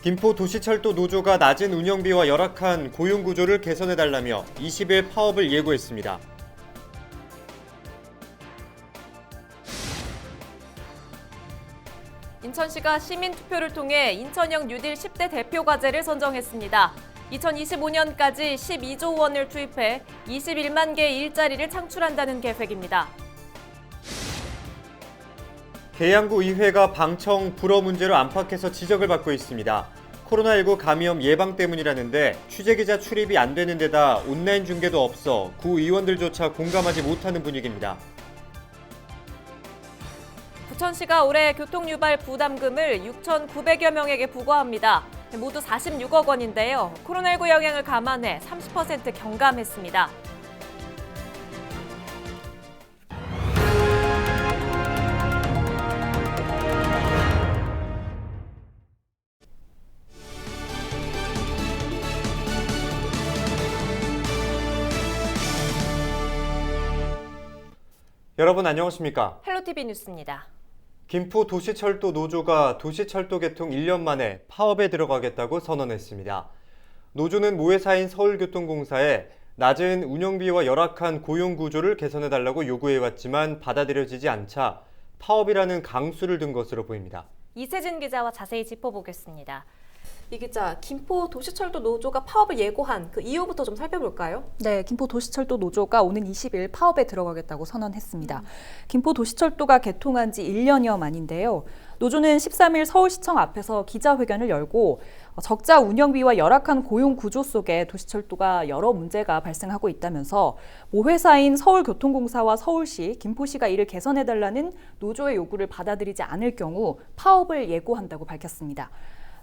김포도시철도 노조가 낮은 운영비와 열악한 고용구조를 개선해달라며 20일 파업을 예고했습니다. 인천시가 시민투표를 통해 인천형 뉴딜 10대 대표 과제를 선정했습니다. 2025년까지 12조 원을 투입해 21만 개의 일자리를 창출한다는 계획입니다. 계양구 의회가 방청 불어 문제로 안팎에서 지적을 받고 있습니다. 코로나19 감염 예방 때문이라는데 취재기자 출입이 안 되는 데다 온라인 중계도 없어 구 의원들조차 공감하지 못하는 분위기입니다. 부천시가 올해 교통유발 부담금을 6,900여 명에게 부과합니다. 모두 46억 원인데요. 코로나19 영향을 감안해 30% 경감했습니다. 여러분 안녕하십니까? 헬로티비 뉴스입니다. 김포도시철도 노조가 도시철도 개통 1년 만에 파업에 들어가겠다고 선언했습니다. 노조는 모회사인 서울교통공사에 낮은 운영비와 열악한 고용구조를 개선해달라고 요구해왔지만 받아들여지지 않자 파업이라는 강수를 든 것으로 보입니다. 이세진 기자와 자세히 짚어보겠습니다. 이 기자, 김포도시철도 노조가 파업을 예고한 그 이유부터 좀 살펴볼까요? 네, 김포도시철도 노조가 오는 20일 파업에 들어가겠다고 선언했습니다. 김포도시철도가 개통한 지 1년여 만인데요. 노조는 13일 서울시청 앞에서 기자회견을 열고 적자 운영비와 열악한 고용 구조 속에 도시철도가 여러 문제가 발생하고 있다면서 모회사인 서울교통공사와 서울시, 김포시가 이를 개선해달라는 노조의 요구를 받아들이지 않을 경우 파업을 예고한다고 밝혔습니다.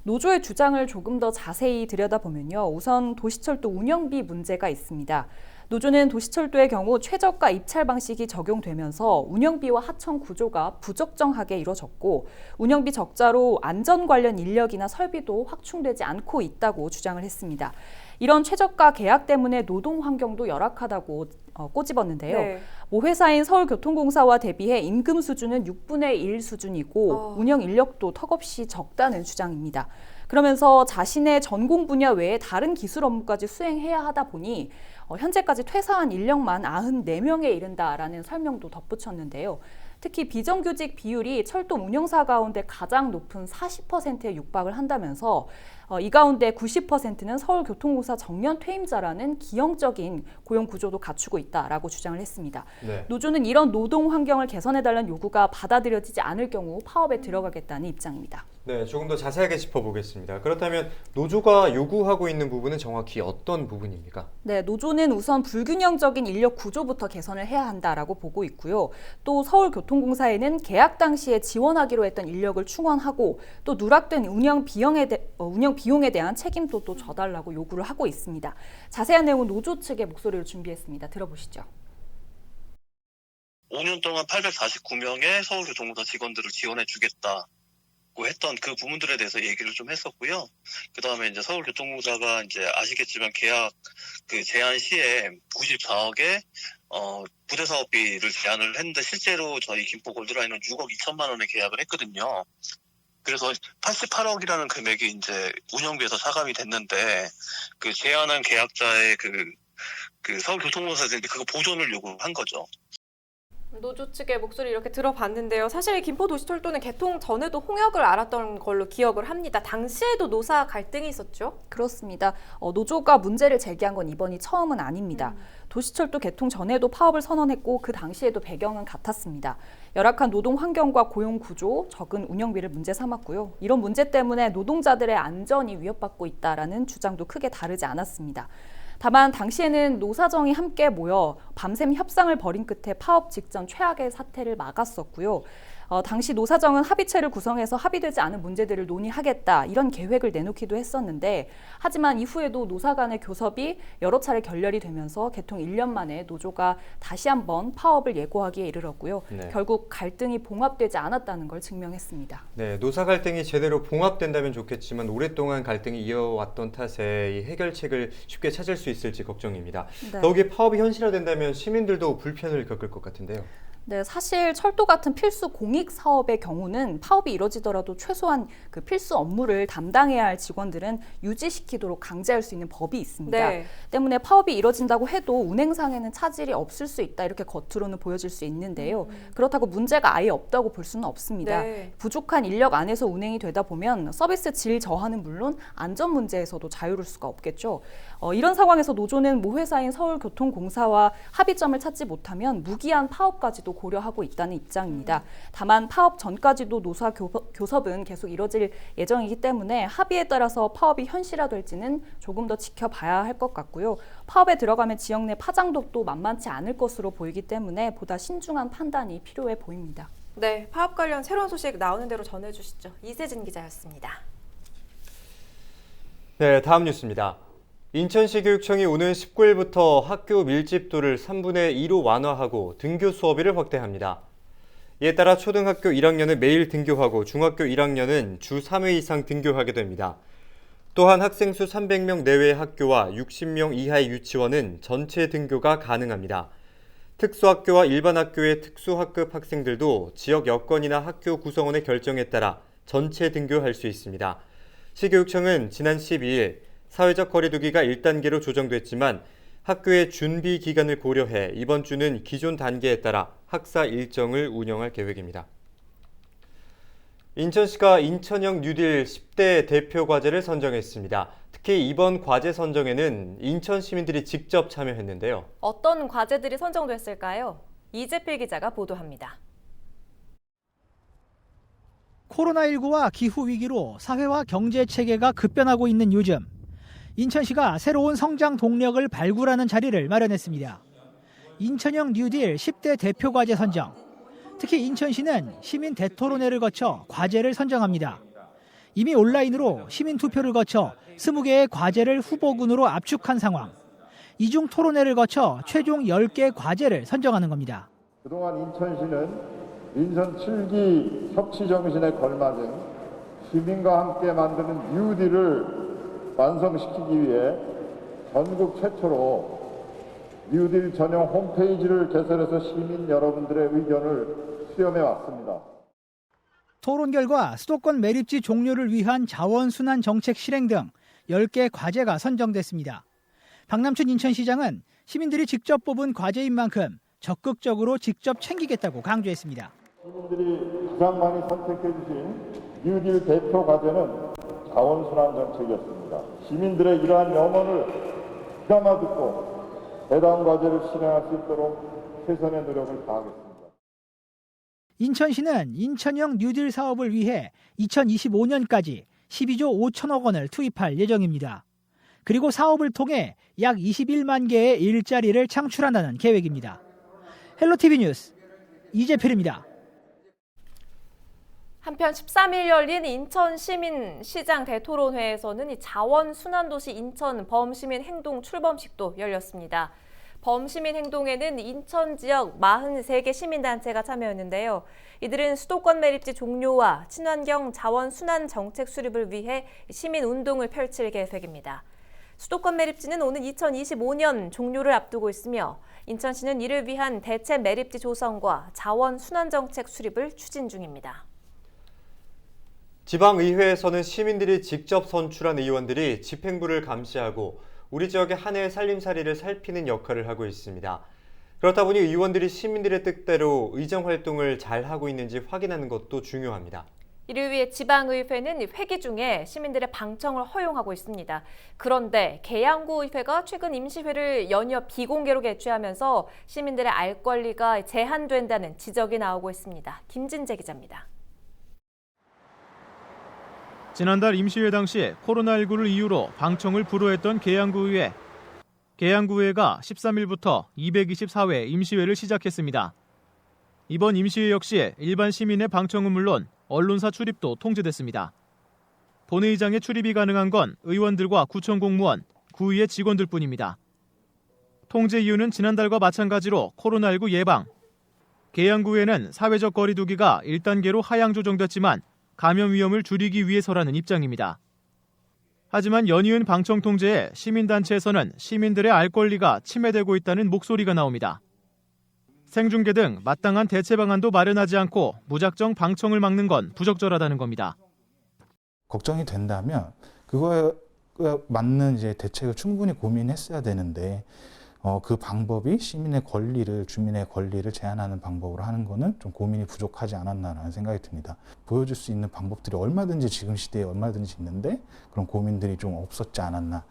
노조의 주장을 조금 더 자세히 들여다보면요. 우선 도시철도 운영비 문제가 있습니다. 노조는 도시철도의 경우 최저가 입찰 방식이 적용되면서 운영비와 하청 구조가 부적정하게 이루어졌고 운영비 적자로 안전 관련 인력이나 설비도 확충되지 않고 있다고 주장을 했습니다. 이런 최저가 계약 때문에 노동 환경도 열악하다고 꼬집었는데요. 네. 모회사인 서울교통공사와 대비해 임금 수준은 6분의 1 수준이고 운영 인력도 턱없이 적다는 주장입니다. 그러면서 자신의 전공 분야 외에 다른 기술 업무까지 수행해야 하다 보니 현재까지 퇴사한 인력만 94명에 이른다라는 설명도 덧붙였는데요. 특히 비정규직 비율이 철도 운영사 가운데 가장 높은 40%에 육박을 한다면서 이 가운데 90%는 서울교통공사 정년 퇴임자라는 기형적인 고용 구조도 갖추고 있다라고 주장을 했습니다. 네. 노조는 이런 노동 환경을 개선해달라는 요구가 받아들여지지 않을 경우 파업에 들어가겠다는 입장입니다. 네, 조금 더 자세하게 짚어보겠습니다. 그렇다면 노조가 요구하고 있는 부분은 정확히 어떤 부분입니까? 네, 노조는 우선 불균형적인 인력 구조부터 개선을 해야 한다라고 보고 있고요. 또 서울교통공사에는 계약 당시에 지원하기로 했던 인력을 충원하고 또 누락된 운영 비용에 대한 책임도 또 져달라고 요구를 하고 있습니다. 자세한 내용은 노조 측의 목소리를 준비했습니다. 들어보시죠. 5년 동안 849명의 서울교통공사 직원들을 지원해 주겠다고 했던 그 부분들에 대해서 얘기를 좀 했었고요. 그 다음에 이제 서울교통공사가 이제 아시겠지만 계약 그 제한 시에 94억의 부대 사업비를 제안을 했는데 실제로 저희 김포 골드라인은 6억 2천만 원에 계약을 했거든요. 그래서 88억이라는 금액이 이제 운영비에서 차감이 됐는데 그 제안한 계약자의 그 서울교통공사에서 그거 보존을 요구한 거죠. 노조 측의 목소리 이렇게 들어봤는데요. 사실 김포도시철도는 개통 전에도 홍역을 앓았던 걸로 기억을 합니다. 당시에도 노사 갈등이 있었죠? 그렇습니다. 노조가 문제를 제기한 건 이번이 처음은 아닙니다. 도시철도 개통 전에도 파업을 선언했고 그 당시에도 배경은 같았습니다. 열악한 노동 환경과 고용 구조, 적은 운영비를 문제 삼았고요. 이런 문제 때문에 노동자들의 안전이 위협받고 있다라는 주장도 크게 다르지 않았습니다. 다만 당시에는 노사정이 함께 모여 밤샘 협상을 벌인 끝에 파업 직전 최악의 사태를 막았었고요. 당시 노사정은 합의체를 구성해서 합의되지 않은 문제들을 논의하겠다 이런 계획을 내놓기도 했었는데 하지만 이후에도 노사 간의 교섭이 여러 차례 결렬이 되면서 개통 1년 만에 노조가 다시 한번 파업을 예고하기에 이르렀고요. 네. 결국 갈등이 봉합되지 않았다는 걸 증명했습니다. 네, 노사 갈등이 제대로 봉합된다면 좋겠지만 오랫동안 갈등이 이어왔던 탓에 이 해결책을 쉽게 찾을 수 있을지 걱정입니다. 네. 더욱이 파업이 현실화된다면 시민들도 불편을 겪을 것 같은데요. 네, 사실 철도 같은 필수 공익 사업의 경우는 파업이 이뤄지더라도 최소한 그 필수 업무를 담당해야 할 직원들은 유지시키도록 강제할 수 있는 법이 있습니다. 네. 때문에 파업이 이뤄진다고 해도 운행상에는 차질이 없을 수 있다 이렇게 겉으로는 보여질 수 있는데요. 그렇다고 문제가 아예 없다고 볼 수는 없습니다. 네. 부족한 인력 안에서 운행이 되다 보면 서비스 질 저하는 물론 안전 문제에서도 자유로울 수가 없겠죠. 이런 상황에서 노조는 모회사인 서울교통공사와 합의점을 찾지 못하면 무기한 파업까지도 고려하고 있다는 입장입니다. 다만 파업 전까지도 노사 교섭은 계속 이뤄질 예정이기 때문에 합의에 따라서 파업이 현실화될지는 조금 더 지켜봐야 할 것 같고요. 파업에 들어가면 지역 내 파장도 만만치 않을 것으로 보이기 때문에 보다 신중한 판단이 필요해 보입니다. 네, 파업 관련 새로운 소식 나오는 대로 전해주시죠. 이세진 기자였습니다. 네, 다음 뉴스입니다. 인천시 교육청이 오는 19일부터 학교 밀집도를 3분의 2로 완화하고 등교 수업일을 확대합니다. 이에 따라 초등학교 1학년은 매일 등교하고 중학교 1학년은 주 3회 이상 등교하게 됩니다. 또한 학생 수 300명 내외의 학교와 60명 이하의 유치원은 전체 등교가 가능합니다. 특수학교와 일반 학교의 특수학급 학생들도 지역 여건이나 학교 구성원의 결정에 따라 전체 등교할 수 있습니다. 시교육청은 지난 12일 사회적 거리두기가 1단계로 조정됐지만 학교의 준비 기간을 고려해 이번 주는 기존 단계에 따라 학사 일정을 운영할 계획입니다. 인천시가 인천형 뉴딜 10대 대표 과제를 선정했습니다. 특히 이번 과제 선정에는 인천 시민들이 직접 참여했는데요. 어떤 과제들이 선정됐을까요? 이재필 기자가 보도합니다. 코로나19와 기후위기로 사회와 경제 체계가 급변하고 있는 요즘 인천시가 새로운 성장 동력을 발굴하는 자리를 마련했습니다. 인천형 뉴딜 10대 대표 과제 선정. 특히 인천시는 시민 대토론회를 거쳐 과제를 선정합니다. 이미 온라인으로 시민 투표를 거쳐 20개의 과제를 후보군으로 압축한 상황. 이중 토론회를 거쳐 최종 10개 과제를 선정하는 겁니다. 그동안 인천시는 인천 7기 협치 정신에 걸맞은 시민과 함께 만드는 뉴딜을 완성시키기 위해 전국 최초로 뉴딜 전용 홈페이지를 개설해서 시민 여러분들의 의견을 수렴해 왔습니다. 토론 결과 수도권 매립지 종료를 위한 자원순환 정책 실행 등 10개 과제가 선정됐습니다. 박남춘 인천시장은 시민들이 직접 뽑은 과제인 만큼 적극적으로 직접 챙기겠다고 강조했습니다. 시민들이 가장 많이 선택해 주신 뉴딜 대표 과제는 자원순환 정책이었습니다. 시민들의 이러한 염원을 귀담아 듣고 해당 과제를 실행할 수 있도록 최선의 노력을 다하겠습니다. 인천시는 인천형 뉴딜 사업을 위해 2025년까지 12조 5천억 원을 투입할 예정입니다. 그리고 사업을 통해 약 21만 개의 일자리를 창출한다는 계획입니다. 헬로티비 뉴스 이재필입니다. 한편 13일 열린 인천시민시장 대토론회에서는 이 자원순환도시 인천 범시민 행동 출범식도 열렸습니다. 범시민 행동에는 인천 지역 43개 시민단체가 참여했는데요. 이들은 수도권 매립지 종료와 친환경 자원순환 정책 수립을 위해 시민운동을 펼칠 계획입니다. 수도권 매립지는 오는 2025년 종료를 앞두고 있으며 인천시는 이를 위한 대체 매립지 조성과 자원순환 정책 수립을 추진 중입니다. 지방의회에서는 시민들이 직접 선출한 의원들이 집행부를 감시하고 우리 지역의 한 해의 살림살이를 살피는 역할을 하고 있습니다. 그렇다 보니 의원들이 시민들의 뜻대로 의정활동을 잘하고 있는지 확인하는 것도 중요합니다. 이를 위해 지방의회는 회기 중에 시민들의 방청을 허용하고 있습니다. 그런데 계양구의회가 최근 임시회를 연이어 비공개로 개최하면서 시민들의 알 권리가 제한된다는 지적이 나오고 있습니다. 김진재 기자입니다. 지난달 임시회 당시 코로나19를 이유로 방청을 불허했던 계양구의회. 계양구의회가 13일부터 224회 임시회를 시작했습니다. 이번 임시회 역시 일반 시민의 방청은 물론 언론사 출입도 통제됐습니다. 본회의장에 출입이 가능한 건 의원들과 구청 공무원, 구의회 직원들뿐입니다. 통제 이유는 지난달과 마찬가지로 코로나19 예방. 계양구의회는 사회적 거리두기가 1단계로 하향 조정됐지만 감염 위험을 줄이기 위해서라는 입장입니다. 하지만 연이은 방청 통제에 시민단체에서는 시민들의 알 권리가 침해되고 있다는 목소리가 나옵니다. 생중계 등 마땅한 대체 방안도 마련하지 않고 무작정 방청을 막는 건 부적절하다는 겁니다. 걱정이 된다면 그거에 맞는 이제 대책을 충분히 고민했어야 되는데 그 방법이 시민의 권리를, 주민의 권리를 제한하는 방법으로 하는 거는 좀 고민이 부족하지 않았나라는 생각이 듭니다. 보여줄 수 있는 방법들이 얼마든지 지금 시대에 얼마든지 있는데 그런 고민들이 좀 없었지 않았나.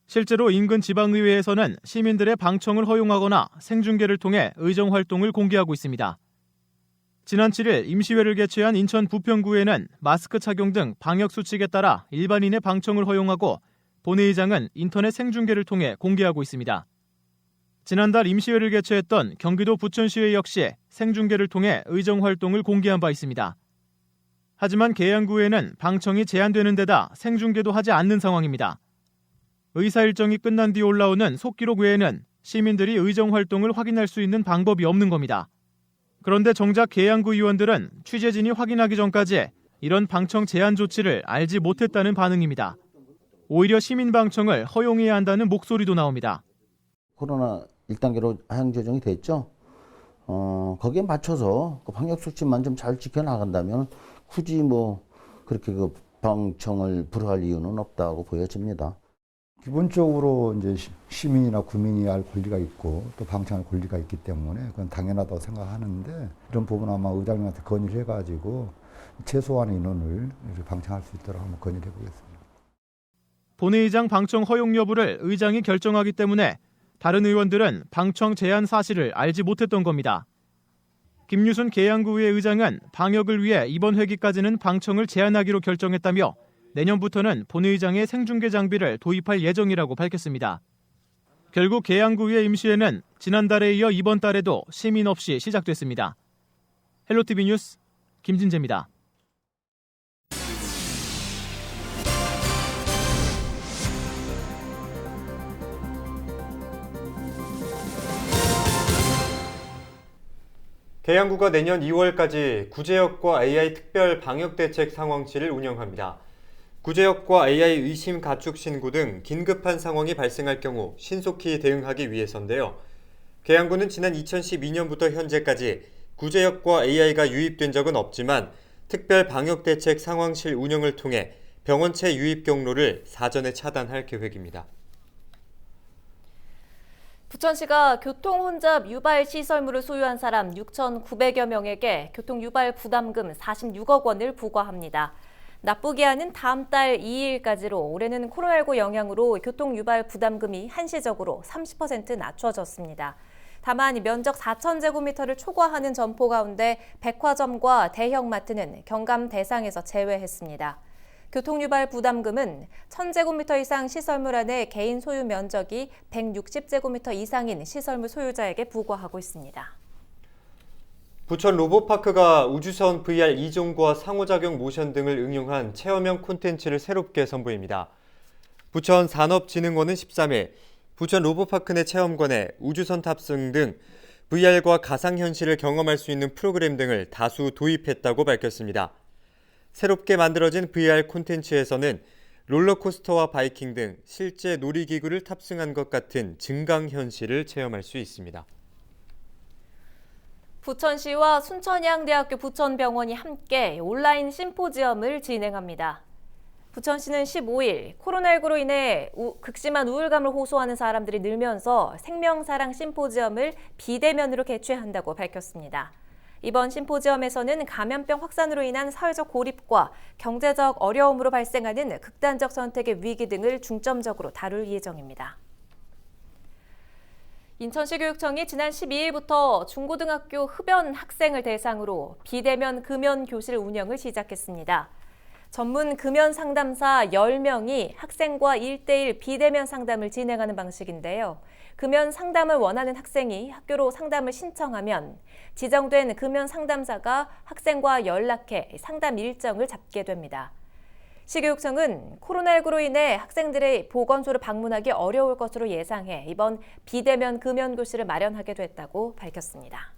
실제로 인근 지방의회에서는 시민들의 방청을 허용하거나 생중계를 통해 의정 활동을 공개하고 있습니다. 지난 7일 임시회를 개최한 인천 부평구에는 마스크 착용 등 방역 수칙에 따라 일반인의 방청을 허용하고 본회의장은 인터넷 생중계를 통해 공개하고 있습니다. 지난달 임시회를 개최했던 경기도 부천시회 역시 생중계를 통해 의정 활동을 공개한 바 있습니다. 하지만 계양구에는 방청이 제한되는 데다 생중계도 하지 않는 상황입니다. 의사 일정이 끝난 뒤 올라오는 속기록 외에는 시민들이 의정 활동을 확인할 수 있는 방법이 없는 겁니다. 그런데 정작 계양구 의원들은 취재진이 확인하기 전까지 이런 방청 제한 조치를 알지 못했다는 반응입니다. 오히려 시민 방청을 허용해야 한다는 목소리도 나옵니다. 코로나 1단계로 하향 조정이 됐죠. 거기에 맞춰서 그 방역 수칙만 좀 잘 지켜나간다면 굳이 그렇게 그 방청을 불허할 이유는 없다고 보여집니다. 기본적으로 이제 시민이나 구민이 알 권리가 있고 또 방청할 권리가 있기 때문에 그건 당연하다고 생각하는데 이런 부분은 아마 의장님한테 건의를 해가지고 최소한의 인원을 방청할 수 있도록 한번 건의를 해보겠습니다. 본회의장 방청 허용 여부를 의장이 결정하기 때문에 다른 의원들은 방청 제한 사실을 알지 못했던 겁니다. 김유순 계양구의 의장은 방역을 위해 이번 회기까지는 방청을 제한하기로 결정했다며 내년부터는 본회의장에 생중계 장비를 도입할 예정이라고 밝혔습니다. 결국 계양구의 임시회는 지난달에 이어 이번 달에도 시민 없이 시작됐습니다. 헬로티비 뉴스 김진재입니다. 계양구가 내년 2월까지 구제역과 AI 특별 방역대책 상황실을 운영합니다. 구제역과 AI 의심 가축 신고 등 긴급한 상황이 발생할 경우 신속히 대응하기 위해서인데요. 계양구는 지난 2012년부터 현재까지 구제역과 AI가 유입된 적은 없지만 특별 방역대책 상황실 운영을 통해 병원체 유입 경로를 사전에 차단할 계획입니다. 부천시가 교통혼잡 유발 시설물을 소유한 사람 6,900여 명에게 교통유발 부담금 46억 원을 부과합니다. 나쁘게 하는 다음 달 2일까지로 올해는 코로나19 영향으로 교통유발 부담금이 한시적으로 30% 낮춰졌습니다. 다만 면적 4,000제곱미터를 초과하는 점포 가운데 백화점과 대형마트는 경감 대상에서 제외했습니다. 교통유발 부담금은 1,000제곱미터 이상 시설물 안에 개인 소유 면적이 160제곱미터 이상인 시설물 소유자에게 부과하고 있습니다. 부천 로봇파크가 우주선 VR 이종과 상호작용 모션 등을 응용한 체험형 콘텐츠를 새롭게 선보입니다. 부천 산업진흥원은 13일 부천 로봇파크 내 체험관에 우주선 탑승 등 VR과 가상현실을 경험할 수 있는 프로그램 등을 다수 도입했다고 밝혔습니다. 새롭게 만들어진 VR 콘텐츠에서는 롤러코스터와 바이킹 등 실제 놀이기구를 탑승한 것 같은 증강현실을 체험할 수 있습니다. 부천시와 순천향대학교 부천병원이 함께 온라인 심포지엄을 진행합니다. 부천시는 15일 코로나19로 인해 극심한 우울감을 호소하는 사람들이 늘면서 생명사랑 심포지엄을 비대면으로 개최한다고 밝혔습니다. 이번 심포지엄에서는 감염병 확산으로 인한 사회적 고립과 경제적 어려움으로 발생하는 극단적 선택의 위기 등을 중점적으로 다룰 예정입니다. 인천시 교육청이 지난 12일부터 중고등학교 흡연 학생을 대상으로 비대면 금연 교실 운영을 시작했습니다. 전문 금연 상담사 10명이 학생과 1:1 비대면 상담을 진행하는 방식인데요. 금연 상담을 원하는 학생이 학교로 상담을 신청하면 지정된 금연 상담사가 학생과 연락해 상담 일정을 잡게 됩니다. 시교육청은 코로나19로 인해 학생들의 보건소를 방문하기 어려울 것으로 예상해 이번 비대면 금연 교실을 마련하게 됐다고 밝혔습니다.